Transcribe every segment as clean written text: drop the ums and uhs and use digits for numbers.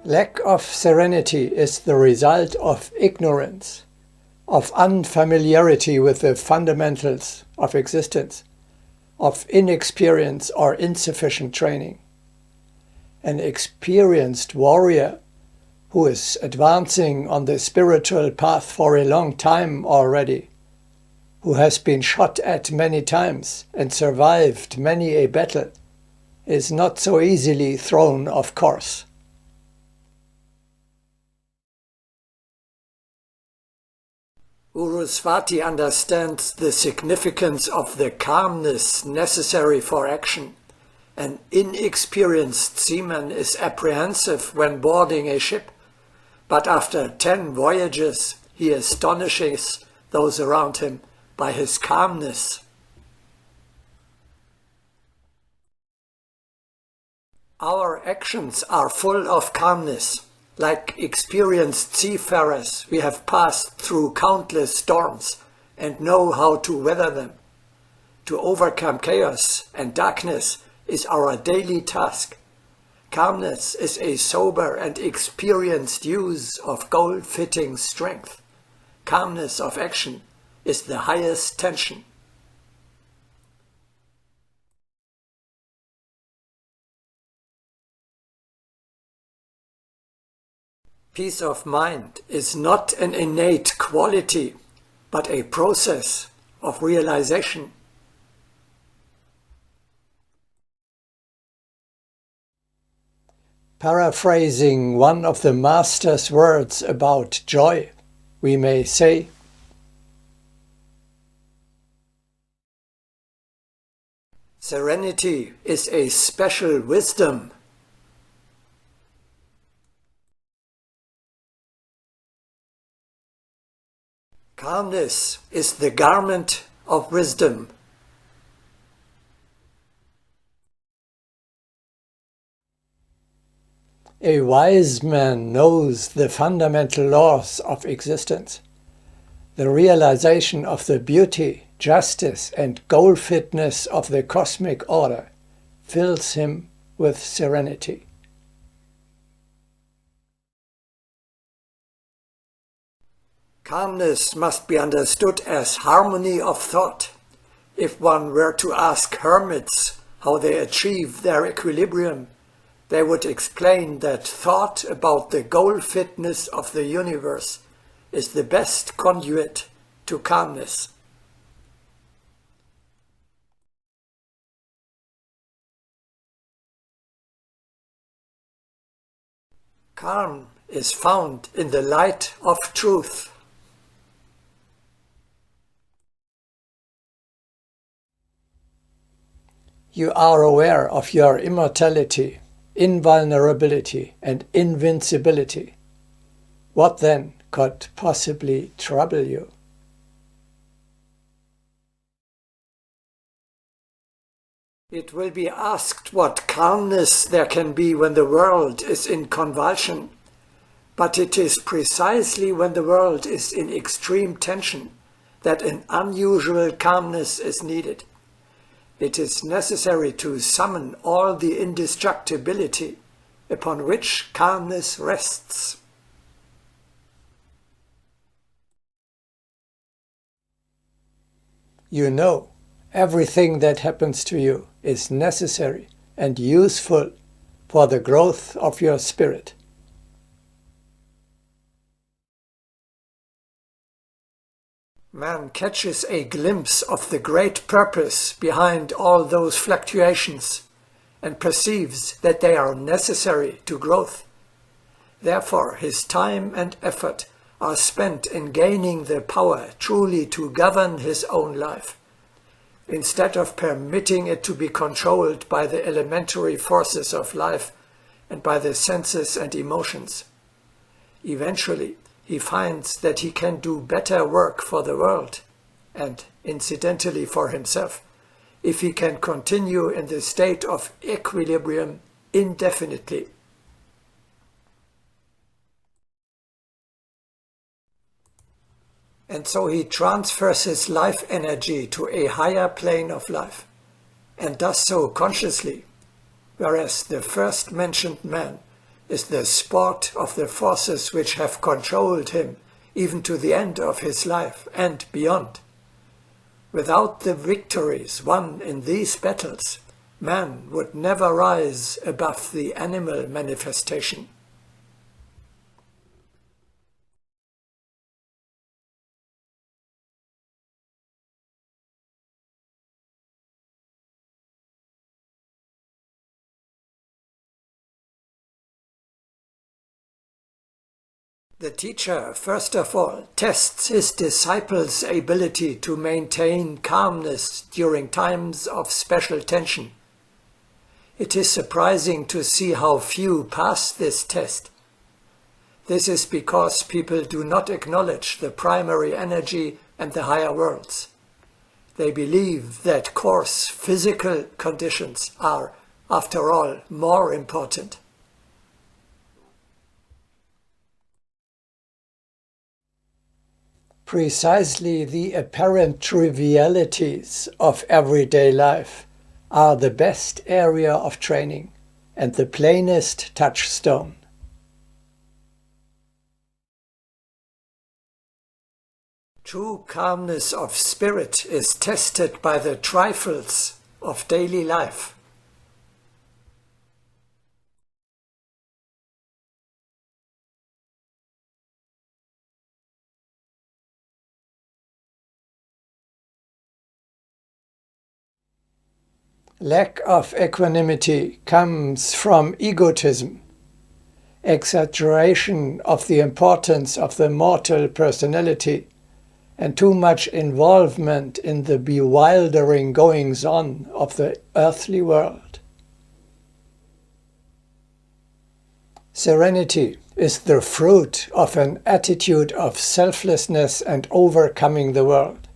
Lack of serenity is the result of ignorance, of unfamiliarity with the fundamentals of existence, of inexperience or insufficient training. An experienced warrior who is advancing on the spiritual path for a long time already, who has been shot at many times and survived many a battle, is not so easily thrown off course. Urusvati understands the significance of the calmness necessary for action. An inexperienced seaman is apprehensive when boarding a ship, but after 10 voyages he astonishes those around him by his calmness. Our actions are full of calmness. Like experienced seafarers, we have passed through countless storms and know how to weather them. To overcome chaos and darkness is our daily task. Calmness is a sober and experienced use of goal-fitting strength. Calmness of action is the highest tension. Peace of mind is not an innate quality, but a process of realization. Paraphrasing one of the Master's words about joy, we may say, serenity is a special wisdom. Calmness is the garment of wisdom. A wise man knows the fundamental laws of existence. The realization of the beauty, justice, and goal-fitness of the cosmic order fills him with serenity. Calmness must be understood as harmony of thought. If one were to ask hermits how they achieve their equilibrium, they would explain that thought about the goal-fitness of the universe is the best conduit to calmness. Calm is found in the light of truth. You are aware of your immortality, invulnerability, and invincibility. What then could possibly trouble you? It will be asked what calmness there can be when the world is in convulsion. But it is precisely when the world is in extreme tension that an unusual calmness is needed. It is necessary to summon all the indestructibility upon which calmness rests. You know, everything that happens to you is necessary and useful for the growth of your spirit. Man catches a glimpse of the great purpose behind all those fluctuations and perceives that they are necessary to growth. Therefore, his time and effort are spent in gaining the power truly to govern his own life, instead of permitting it to be controlled by the elementary forces of life and by the senses and emotions. Eventually, he finds that he can do better work for the world, and incidentally for himself, if he can continue in the state of equilibrium indefinitely. And so he transfers his life energy to a higher plane of life, and does so consciously, whereas the first mentioned man is the sport of the forces which have controlled him even to the end of his life and beyond. Without the victories won in these battles, man would never rise above the animal manifestation. The teacher, first of all, tests his disciples' ability to maintain calmness during times of special tension. It is surprising to see how few pass this test. This is because people do not acknowledge the primary energy and the higher worlds. They believe that coarse physical conditions are, after all, more important. Precisely the apparent trivialities of everyday life are the best area of training and the plainest touchstone. True calmness of spirit is tested by the trifles of daily life. Lack of equanimity comes from egotism, exaggeration of the importance of the mortal personality, and too much involvement in the bewildering goings-on of the earthly world. Serenity is the fruit of an attitude of selflessness and overcoming the world.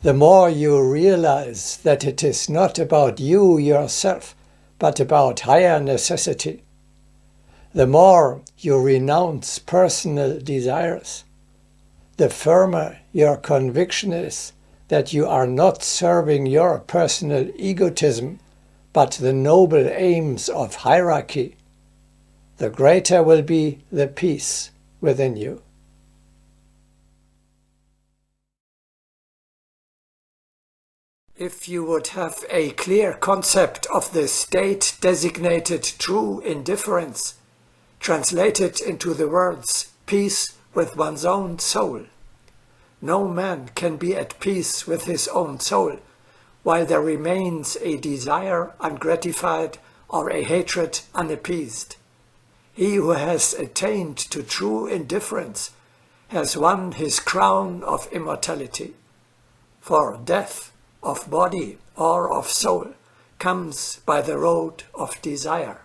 The more you realize that it is not about you yourself, but about higher necessity, the more you renounce personal desires, the firmer your conviction is that you are not serving your personal egotism, but the noble aims of hierarchy, the greater will be the peace within you. If you would have a clear concept of the state designated true indifference, translate it into the words peace with one's own soul. No man can be at peace with his own soul while there remains a desire ungratified or a hatred unappeased. He who has attained to true indifference has won his crown of immortality. For death of body or of soul comes by the road of desire.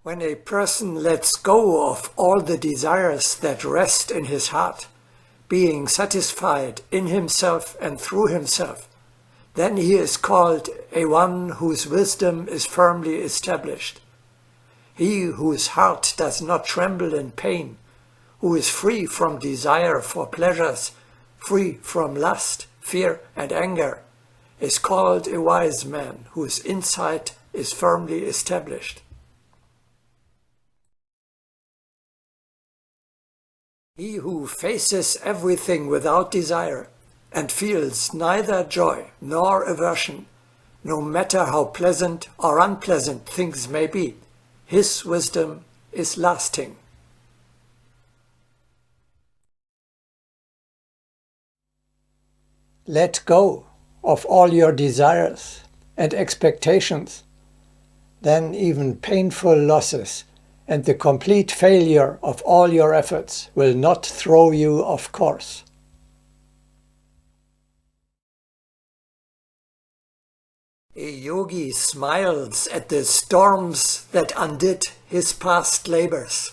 When a person lets go of all the desires that rest in his heart, being satisfied in himself and through himself, then he is called a one whose wisdom is firmly established. He whose heart does not tremble in pain, who is free from desire for pleasures, free from lust, fear, and anger, is called a wise man whose insight is firmly established. He who faces everything without desire and feels neither joy nor aversion, no matter how pleasant or unpleasant things may be, his wisdom is lasting. Let go of all your desires and expectations. Then even painful losses and the complete failure of all your efforts will not throw you off course. A yogi smiles at the storms that undid his past labors.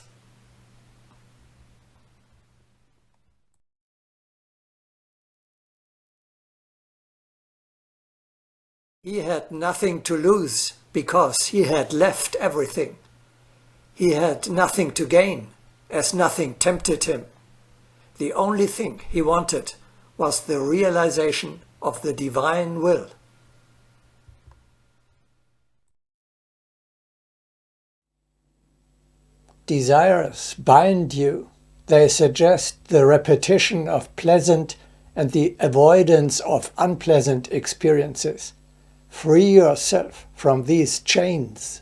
He had nothing to lose because he had left everything. He had nothing to gain, as nothing tempted him. The only thing he wanted was the realization of the divine will. Desires bind you. They suggest the repetition of pleasant and the avoidance of unpleasant experiences. Free yourself from these chains.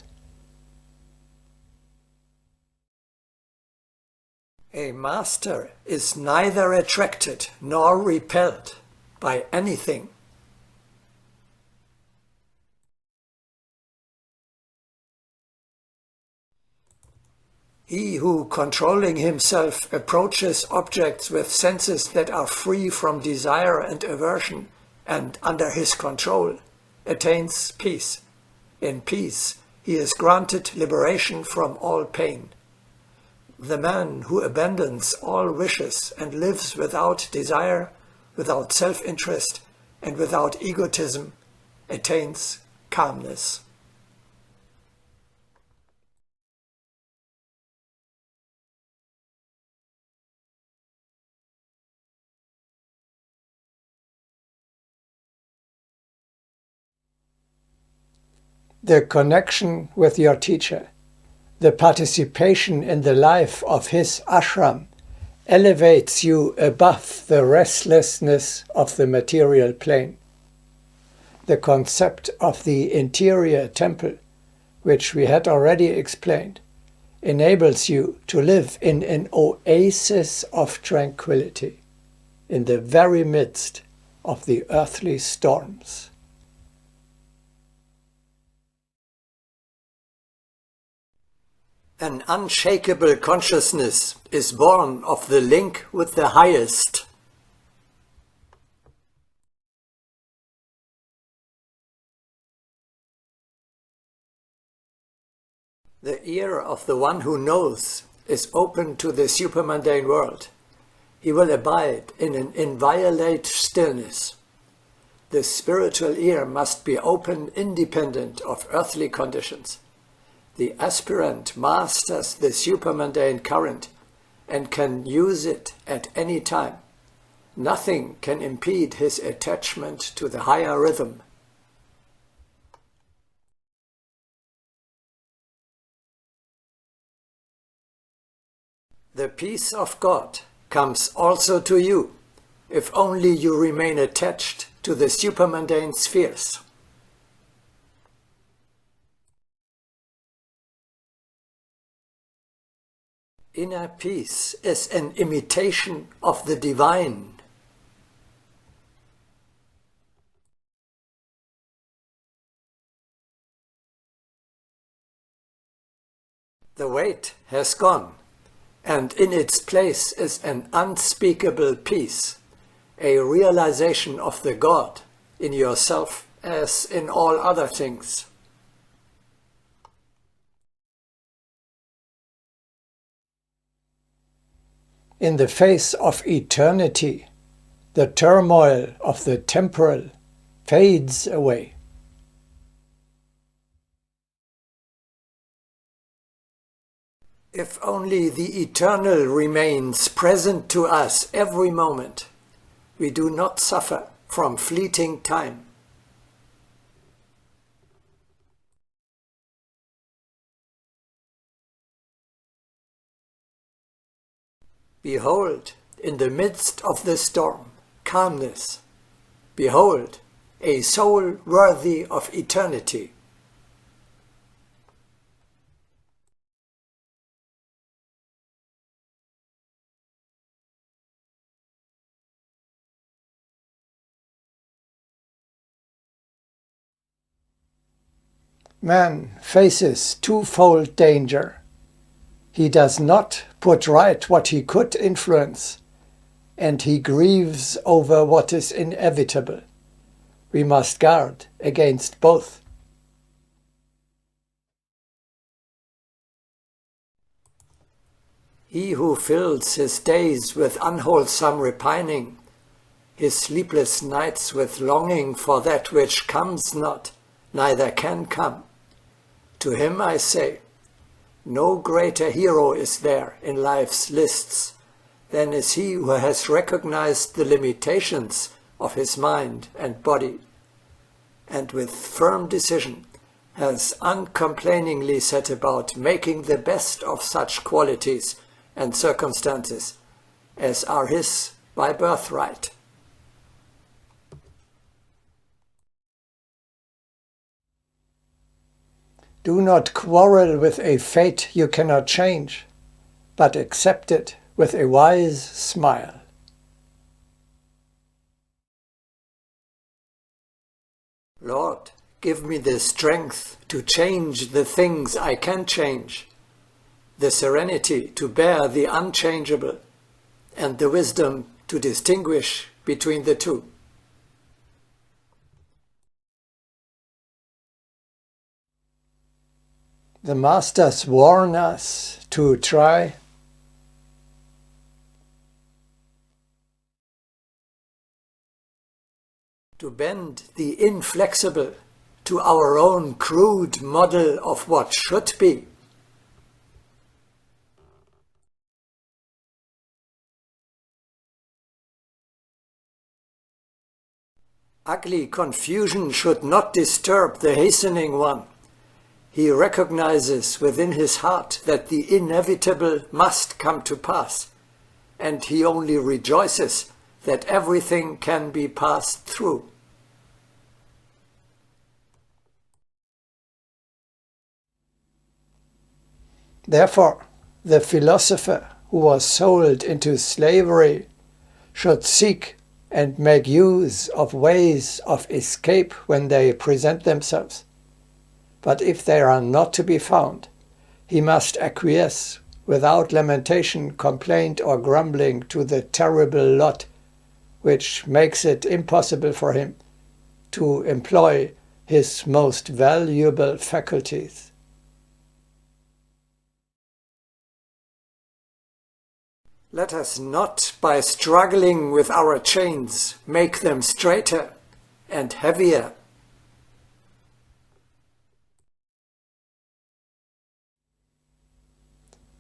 A master is neither attracted nor repelled by anything. He who, controlling himself, approaches objects with senses that are free from desire and aversion and under his control, attains peace. In peace, he is granted liberation from all pain. The man who abandons all wishes and lives without desire, without self-interest, and without egotism, attains calmness. The connection with your teacher, the participation in the life of his ashram, elevates you above the restlessness of the material plane. The concept of the interior temple, which we had already explained, enables you to live in an oasis of tranquility, in the very midst of the earthly storms. An unshakable consciousness is born of the link with the highest. The ear of the one who knows is open to the supermundane world. He will abide in an inviolate stillness. The spiritual ear must be open independent of earthly conditions. The aspirant masters the supermundane current and can use it at any time. Nothing can impede his attachment to the higher rhythm. The peace of God comes also to you, if only you remain attached to the supermundane spheres. Inner peace is an imitation of the divine. The weight has gone, and in its place is an unspeakable peace, a realization of the God in yourself as in all other things. In the face of eternity, the turmoil of the temporal fades away. If only the eternal remains present to us every moment, we do not suffer from fleeting time. Behold, in the midst of the storm, calmness. Behold, a soul worthy of eternity. Man faces twofold danger. He does not put right what he could influence, and he grieves over what is inevitable. We must guard against both. He who fills his days with unwholesome repining, his sleepless nights with longing for that which comes not, neither can come, to him I say, no greater hero is there in life's lists than is he who has recognized the limitations of his mind and body, and with firm decision has uncomplainingly set about making the best of such qualities and circumstances as are his by birthright. Do not quarrel with a fate you cannot change, but accept it with a wise smile. Lord, give me the strength to change the things I can change, the serenity to bear the unchangeable, and the wisdom to distinguish between the two. The Masters warn us to try to bend the inflexible to our own crude model of what should be. Ugly confusion should not disturb the hastening one. He recognizes within his heart that the inevitable must come to pass, and he only rejoices that everything can be passed through. Therefore, the philosopher who was sold into slavery should seek and make use of ways of escape when they present themselves. But if they are not to be found, he must acquiesce without lamentation, complaint, or grumbling to the terrible lot which makes it impossible for him to employ his most valuable faculties. Let us not, by struggling with our chains, make them straighter and heavier.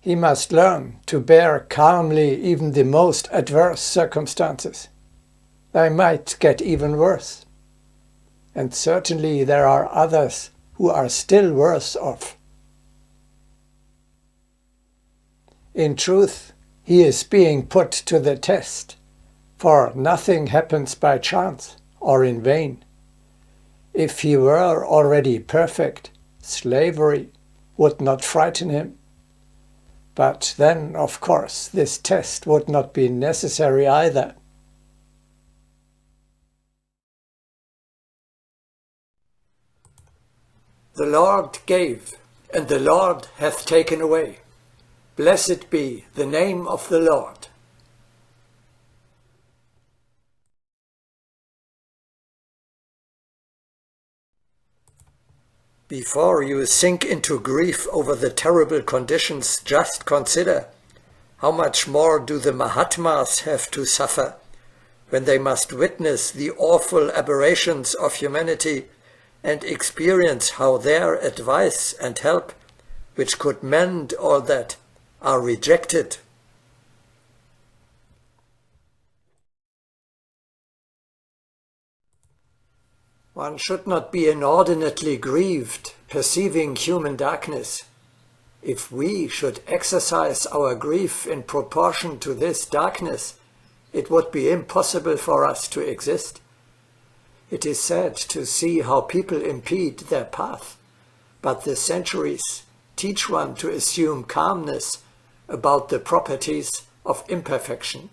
He must learn to bear calmly even the most adverse circumstances. They might get even worse. And certainly there are others who are still worse off. In truth, he is being put to the test, for nothing happens by chance or in vain. If he were already perfect, slavery would not frighten him. But then, of course, this test would not be necessary either. The Lord gave, and the Lord hath taken away. Blessed be the name of the Lord. Before you sink into grief over the terrible conditions, just consider how much more do the Mahatmas have to suffer when they must witness the awful aberrations of humanity and experience how their advice and help, which could mend all that, are rejected. One should not be inordinately grieved, perceiving human darkness. If we should exercise our grief in proportion to this darkness, it would be impossible for us to exist. It is sad to see how people impede their path, but the centuries teach one to assume calmness about the properties of imperfection.